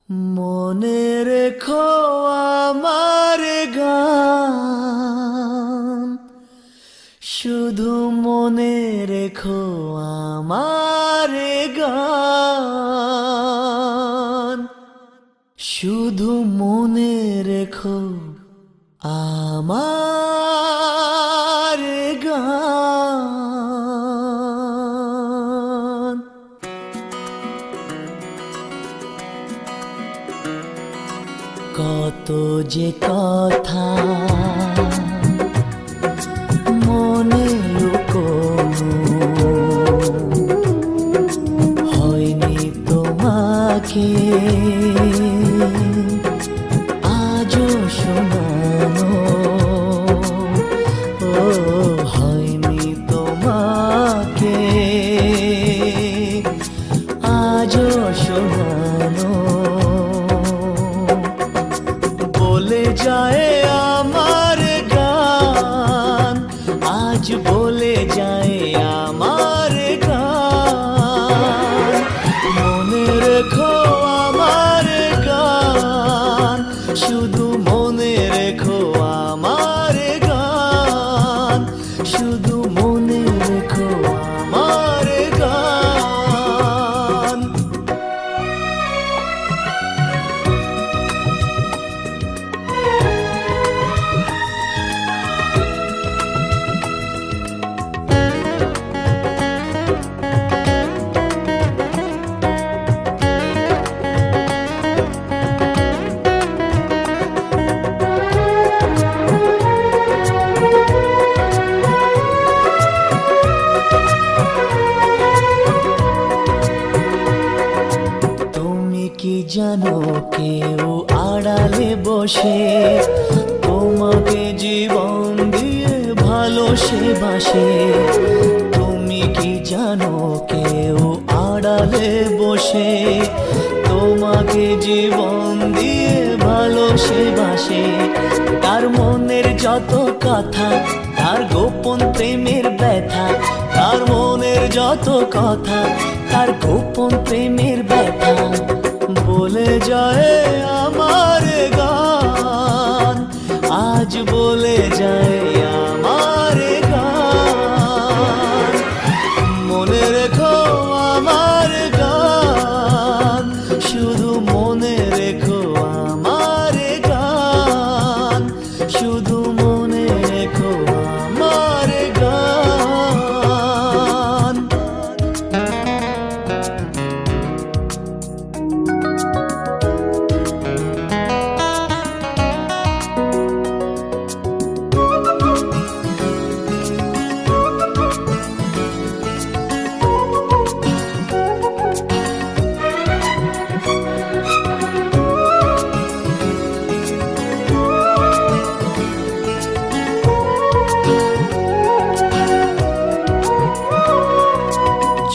মনে রেখো আমার গান, শুধু মনে রেখো আমার গান, শুধু মনে রেখো আমার গান। কত যে কথা মনে লুকোনো, হয়নি তোমাকে আজও শোনানো। ও হয়নি তোমাকে আজও শোনানো। বলে যায় আমার গান, আজ বলে যায় আমার গান। মনে রেখো আমার গান, শুধু মনে রেখো আমার গান, শুধু মনে রেখো আমার গান। কি জানো কেউ আড়ালে বসে তোমাকে জীবন দিয়ে ভালোসে বাসে। তুমি কি জানো কেউ আড়ালে বসে তোমাকে জীবন দিয়ে ভালোসে বাসে। তার মনের যত কথা, তার গোপন প্রেমের ব্যথা, তার মনের যত কথা, তার গোপন প্রেমের ব্যথা বলে যায় আমার গান, আজ বলে যায় আমার গান। মনে রেখো আমার গান, শুধু মনে রেখো আমার গান, শুধু মনে রেখো আমার গান।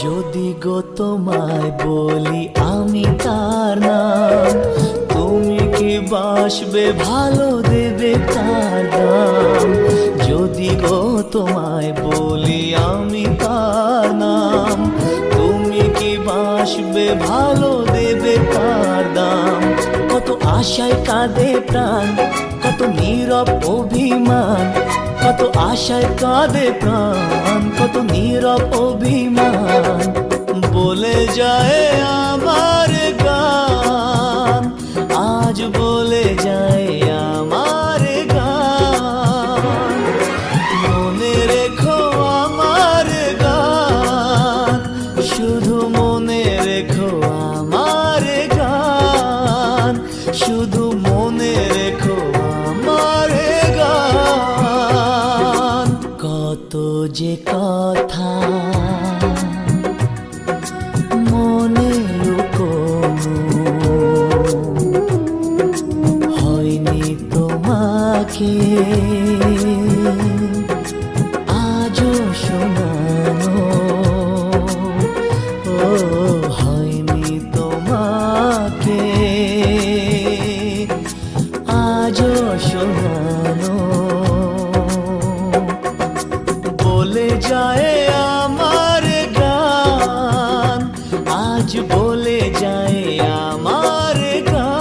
যদি গো তোমায় বলি আমি তার নাম, তুমি কি বাসবে ভালো দেবে তার দাম। যদি গো তোমায় বলি আমি তার নাম, তুমি কি বাসবে ভালো দেবে তার দাম। কত আশায় কাঁদে প্রাণ, কত নীরব অভিমান, কত আশায় কাঁদে প্রাণ, কত নীরব অভিমান বলে যায় আমার গান, আজ বলে যায় আমার গান। মনে রেখো আমার গান, শুধু মনে রেখো আমার গান, শুধু মনে রেখো আমার গান। কত যে কথা মনে লুকোনো, হয়নি তোমাকে আজও শোনানো। ও হয়নি তোমাকে আজও শোনানো। বলে যায় আমার গান, আজ বলে যায় আমার গান।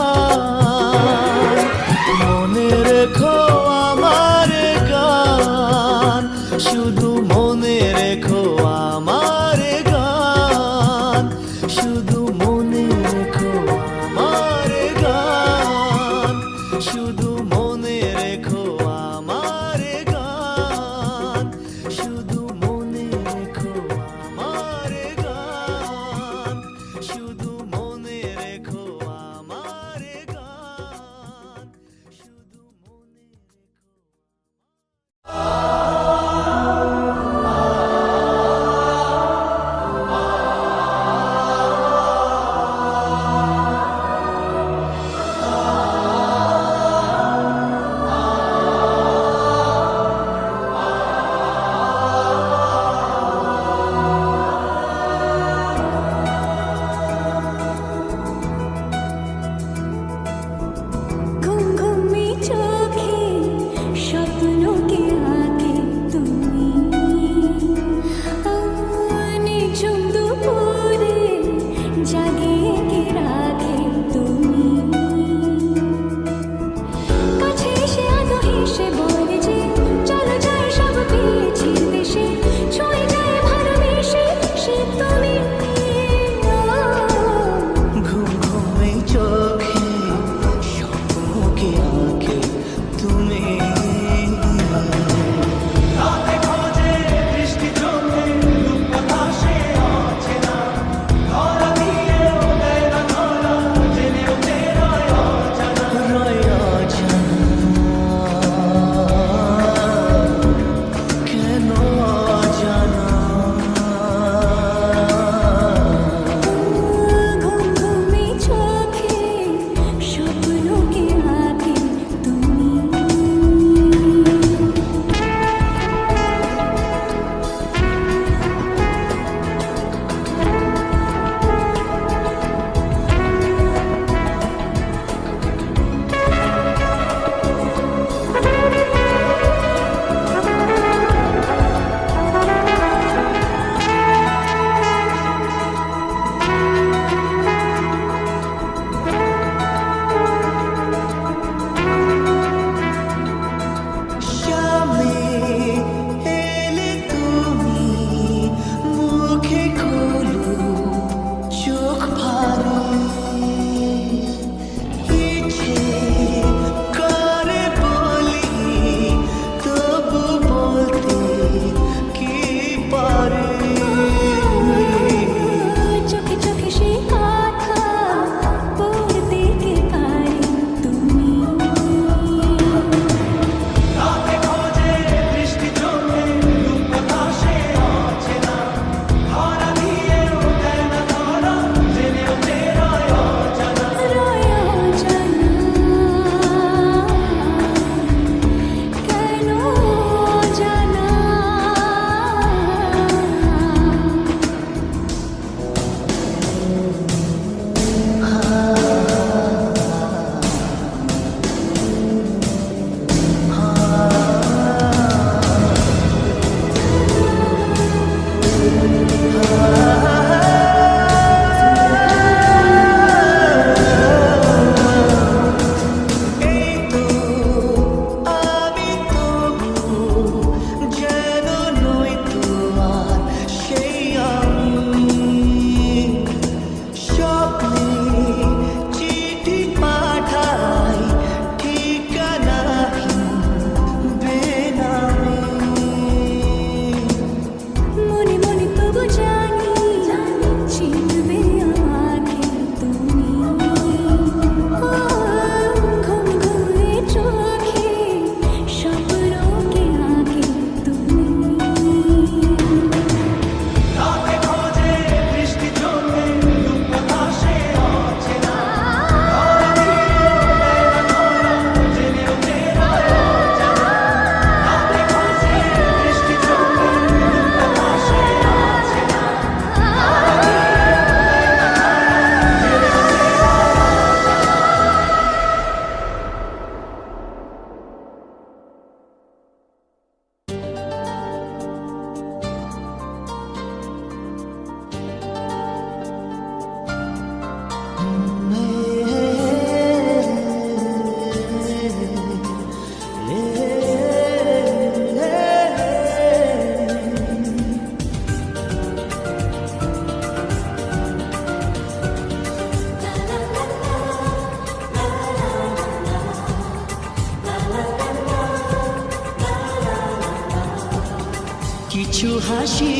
কিছু হাসি,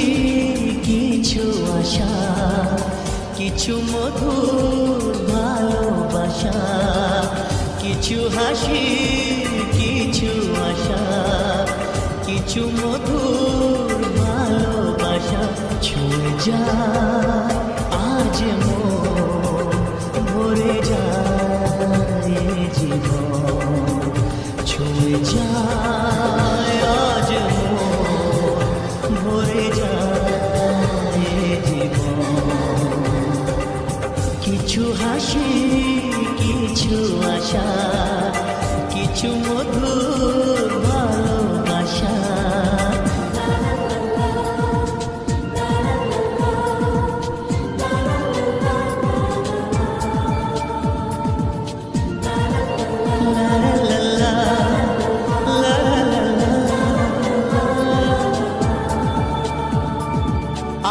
কিছু আশা, কিছু মধুর ভালোবাসা। কিছু হাসি, কিছু আশা, কিছু মধুর ভালোবাসা। ছুঁয়ে যায় আজ মন, ভরে যায় এ জীবন। ছুঁয়ে যায় আজ মন, ভরে যায় এ জীবন। কিছু হাসি, কিছু আশা, কিছু মধুর ভালোবাসা।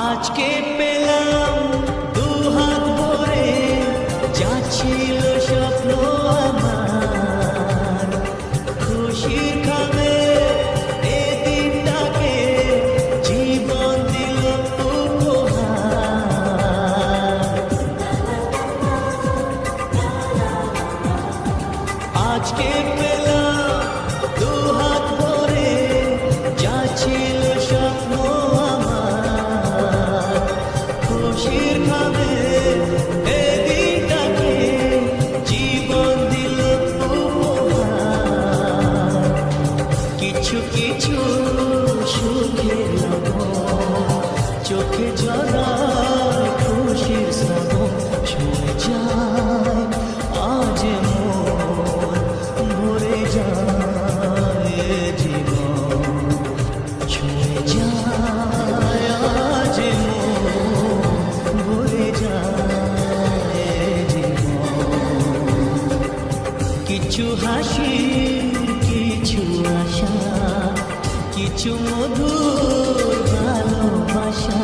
আজকে পেলাম দুহাত ভরে, যা ছিল স্বপ্ন আমার। খুশির খামে এ দিনটাকে জীবন দিল উপহার। আজকে পেলাম দুহাত ভরে, যা ছিল স্বপ্ন আমার। খুশির খামে এ দিনটাকে জীবন দিল উপহার। কিছু কিছু সুখের লবণ, চোখে জড়ায় খুশির শ্রাবণ। ছুঁয়ে যায় আজ মন, ভরে যায় এ জীবন। ছুঁয়ে যায় আজ মন, ভরে যায় এ জীবন। কিছু হাসি, কিছু আশা, কিছু মধুর ভালোবাসা।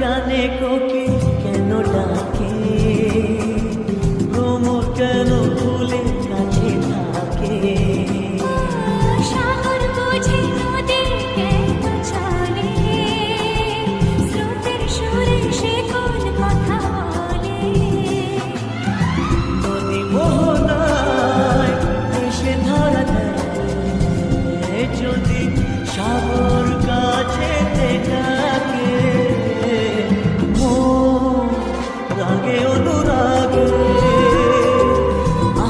জানে কোকিল কেন ডাকে, ভ্রমর কেন ফুলে কাছে থাকে। সাগর বোঝে নদী কেন চলে, স্রোতের সুরে সে কোন কথা বলে। নদী মোহনায় এসে ধরা দেয়, যদি সাগর কাছে ডাকে। মন রাগে অনুরাগে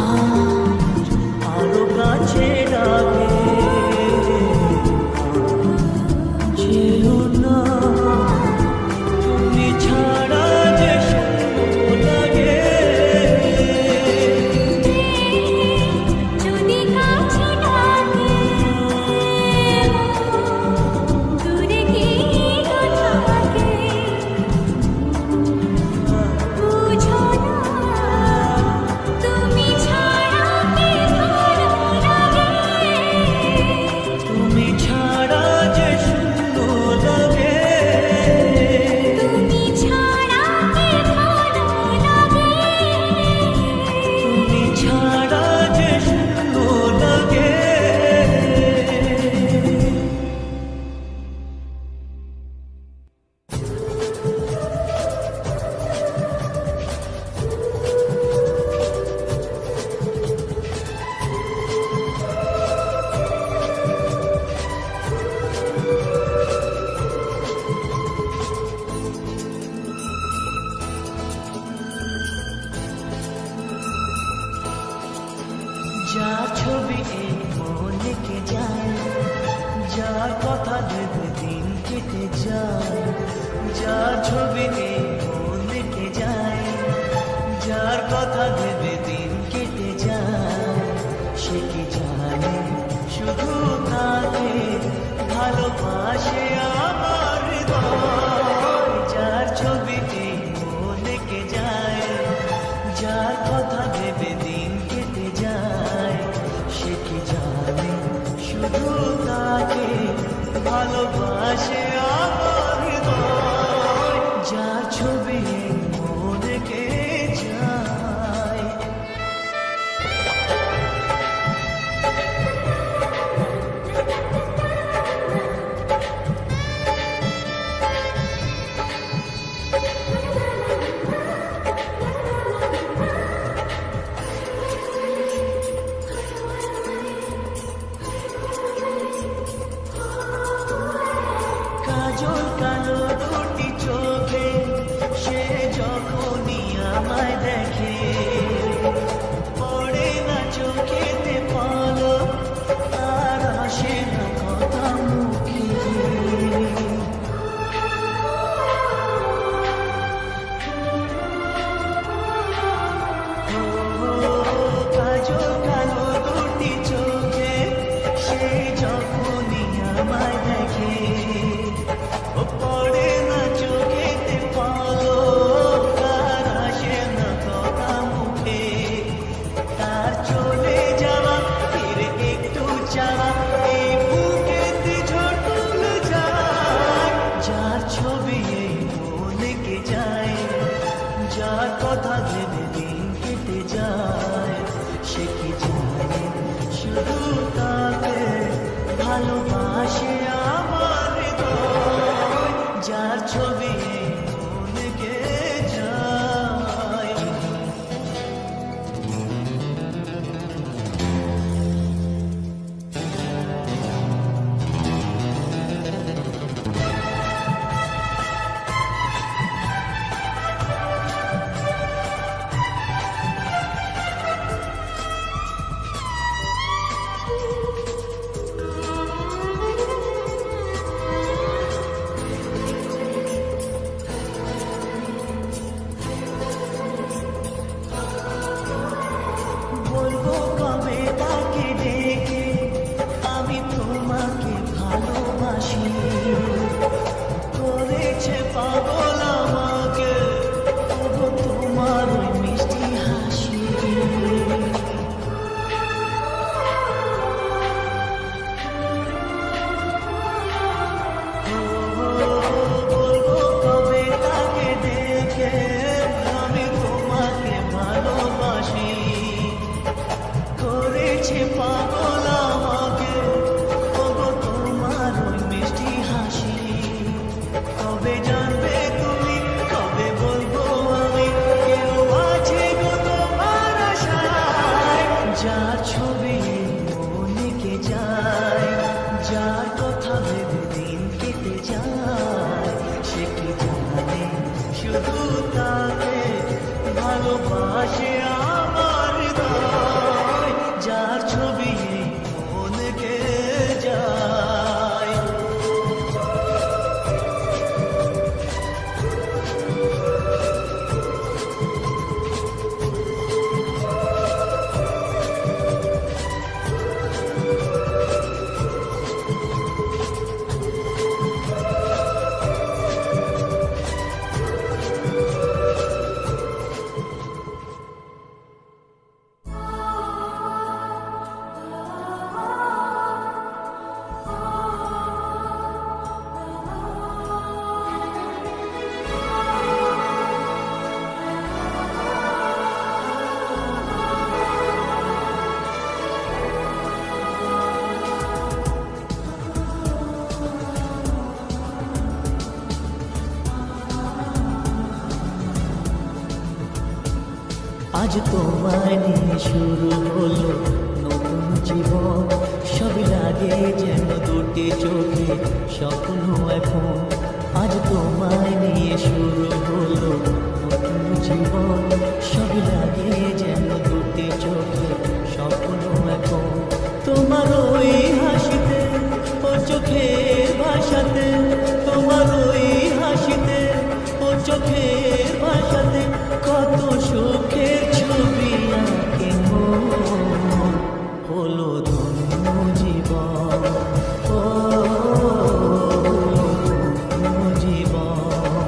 আজ আরো কাছে ডাকে। যেও না, তুমি ছাড়া যে শূন্য লাগে। যদি কাছে ডাকে, দূরে কি থাকে, বুঝো না তুমি ছাড়া কে ভালো লাগে। তুমি ছাড়া যে শূন্য লাগে। তুমি ছাড়া কে ভালো লাগে। তুমি ছাড়া যে শূন্য লাগে। যা ছবি এই মনে কে যায়, যার কথা ভেবে দিন কেটে যায়। যা ছবি এই মনে কে যায়, যার কথা ভেবে দিন কেটে যায়। সে কি জানে শুধু তাকে ভালোবাসে আমার হৃদয়। যার ছবি এই মনে কে যায়, যার কথা ভেবে দিন কেটে যায়। সে কি জানে শুধু তাকে ভালোবাসে আমার হৃদয়। যার ছবি মনে কে যায়। কাজল কালো দুটি চোখে সে যখনই আমায় দেখে, পড়ে না চোখেতে পলক, আর আসে না কথা মুখে। কাজল কালো দুটি চোখে সে যখনই আমায় দেখে, পড়ে না চোখেতে পলক, আর আসে না কথা মুখে। তার চলে যাওয়া ফিরে একটু চাওয়া এই বুকেতে ঝটল যায়। যার ছবি এই মনে কে যায়, যার কথা ভেবে দিন কেটে যায়। সে কি জানে শুধু তাকে ভালোবাসে আমার হৃদয়। যার ছবি এই মনে কে যায়। শুধু তাকে ভালোবাসে আমার হৃদয়, যার ছবি এই মনকে যায়। আজ তোমায় নিয়ে শুরু হলো নতুন জীবন, সবই লাগে যেন দুটি চোখে স্বপ্ন এখন। আজ তোমায় নিয়ে শুরু হলো নতুন জীবন, সবই লাগে যেন দুটি চোখে স্বপ্ন এখন। তোমার ওই হাসিতে ও চোখের ভাষাতে, তোমার ওই হাসিতে ও চোখের ভাষাতে কত সুখের ছবি আঁকে মন, হলো ধন্য জীবন, ও ধন্য জীবন।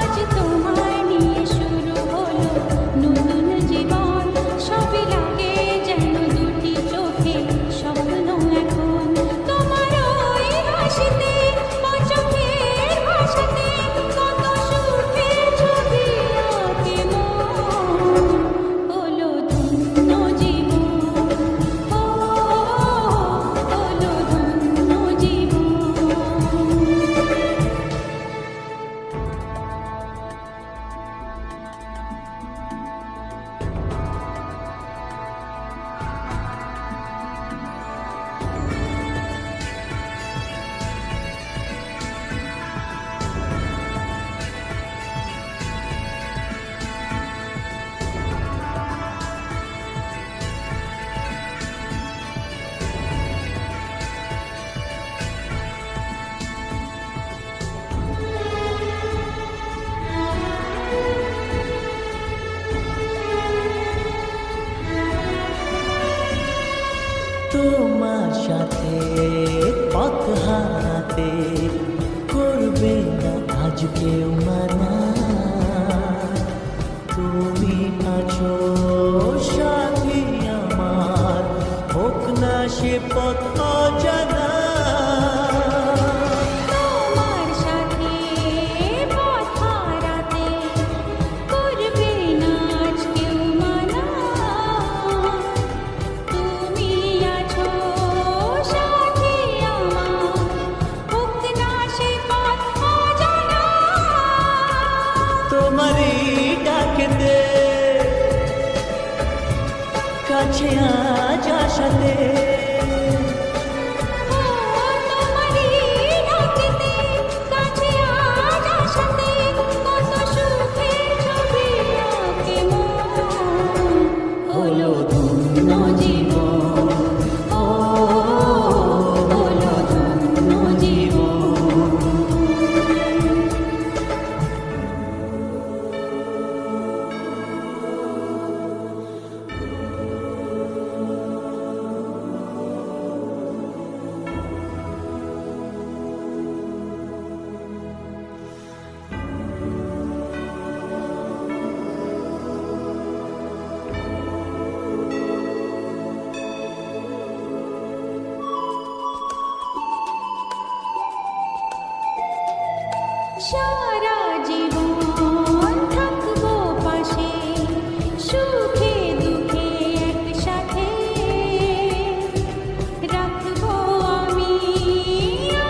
আজ তোমায় নিয়ে শুরু হলো নতুন জীবন, সবই লাগে যেন দুটি চোখে স্বপ্ন এখন। তোমার ওই হাসিতে ও চোখের ভাষাতে কত সুখের ছবি আঁকে মন, হলো ধন্য জীবন, ও হলো ধন্য জীবন। তোমার সাথে পথ হারাতে করবে না আজ কেউ মানা, তুমি আছো সাথী আমার, হোক না সে পথ অজানা। তোমার সাথে পথ হারাতে করবে না আজ কেউ মানা, তুমি আছো সাথী আমার, হোক না সে পথ অজানা। তোমারই ডাকেতে কাছে আজ আসাতে, তোমারই ডাকেতে কাছে আজ আসাতে কত সুখের ছবি আঁকে মন, হলো ধন্য জীবন, ও হলো ধন্য জীবন। সারা জীবন থাকবো পাশে, সুখে দুঃখে একসাথে রাখবো আমি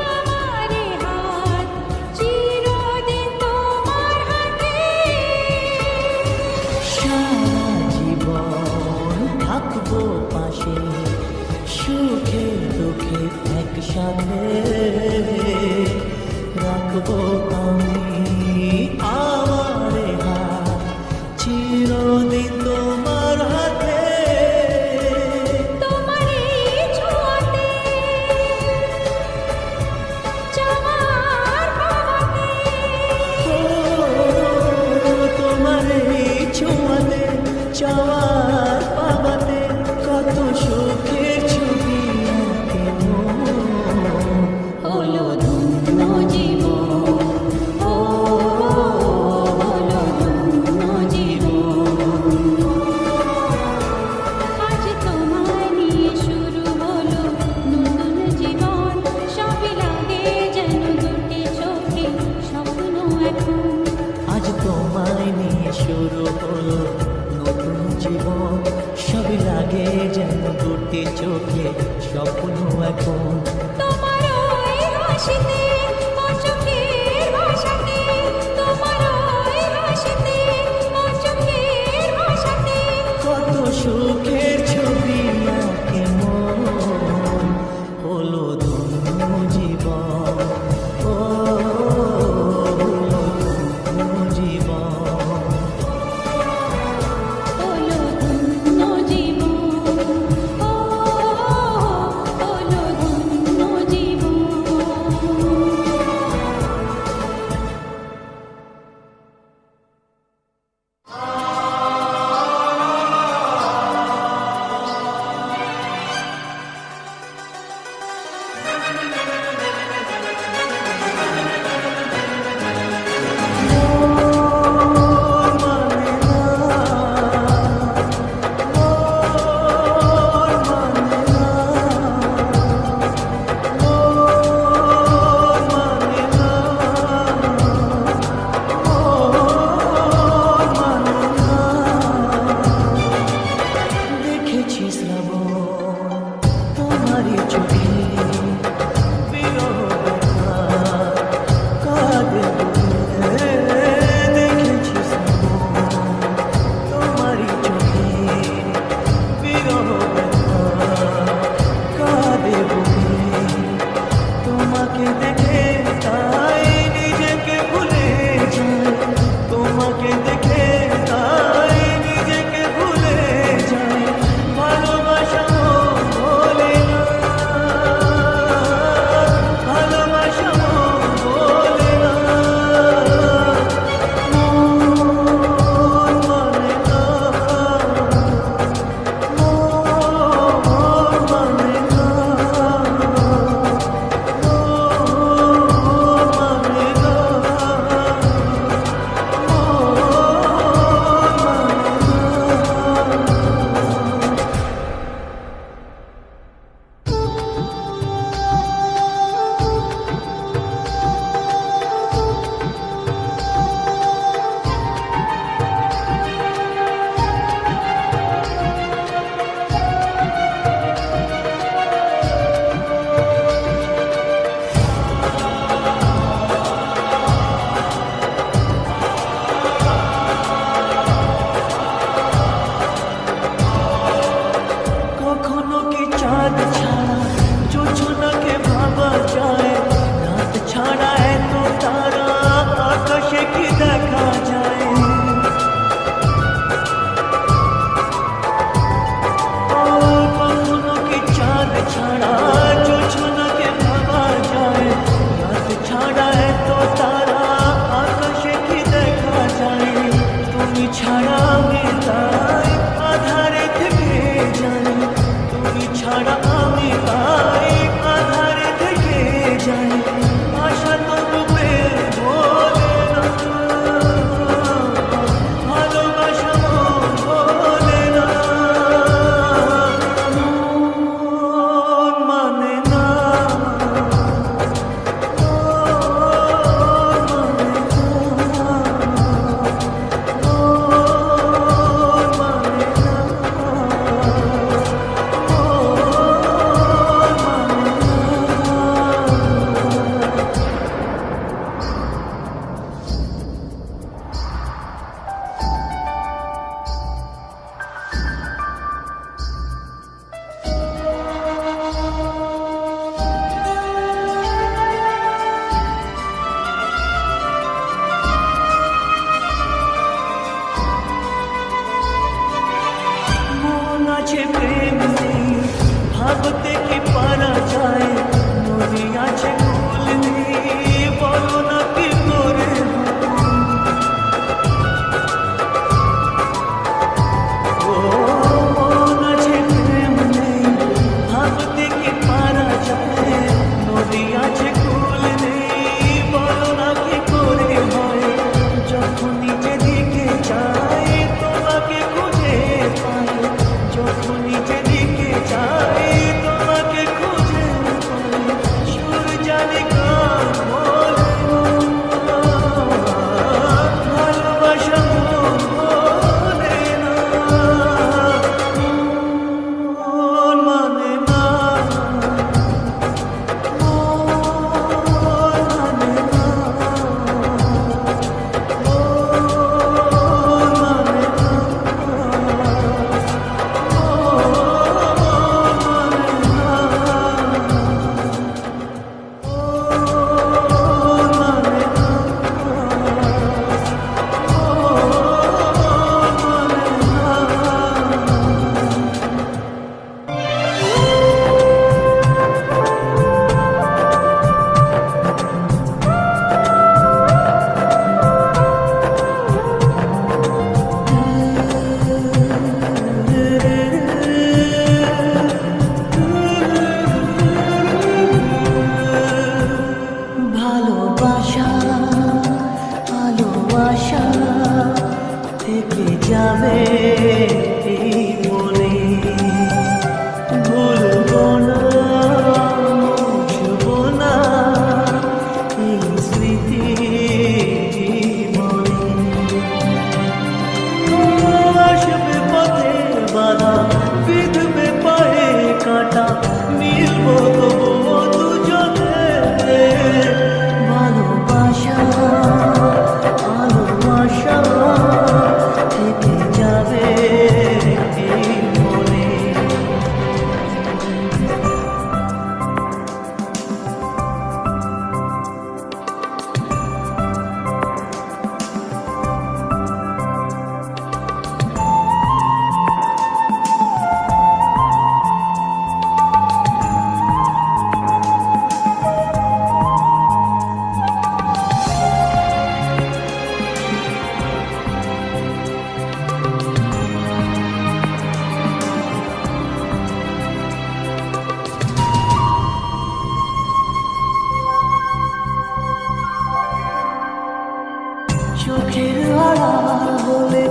আমার হাত, চিরদিন তোমার হাতে। সারা জীবন থাকবো পাশে, সুখে দুঃখে একসাথে রাখবো আমি পাওয়ার পাবাতে কত সুখের ছবি আঁকে মন। হলো ধন্য জীবন, ও হলো ধন্য জীবন। আজ তোমায় নিয়ে শুরু হলো নতুন জীবন, সবই লাগে যেন দুটি চোখে স্বপ্ন এখন। আজ তোমায় নিয়ে শুরু হলো নতুন জীবন, সবই লাগে যেন দুটি চোখে স্বপ্ন এখন। তোমার ওই হাসিতে মোর চোখের ভাষাতে, তোমার ওই হাসিতে মোর চোখের ভাষাতে। কত সুখের ছবি আঁকে মন, হলো ধন্য জীবন, ও হলো ধন্য জীবন। হলো ধন্য জীবন, ও হলো ধন্য জীবন। যাবে এই মনে, ভুলবো না মুছবো না এই স্মৃতি জীবনে। আসবে পথে বাধা, বিঁধবে পায়ে কাঁটা, মিলবো তবুও দুজনে। ভালোবাসা ভালোবাসা থেকে যাবে এই মনে। চোখের আড়াল হলে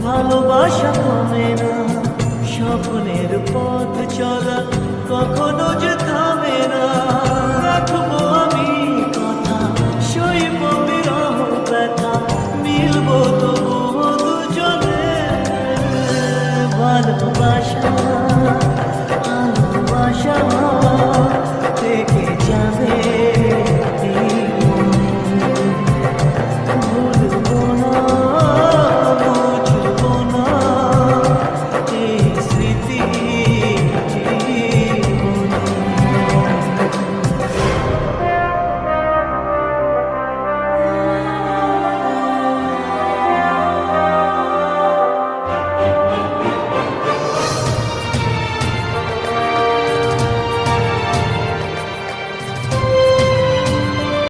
ভালোবাসা কমে না, স্বপ্নের পথ চলা কখনো যে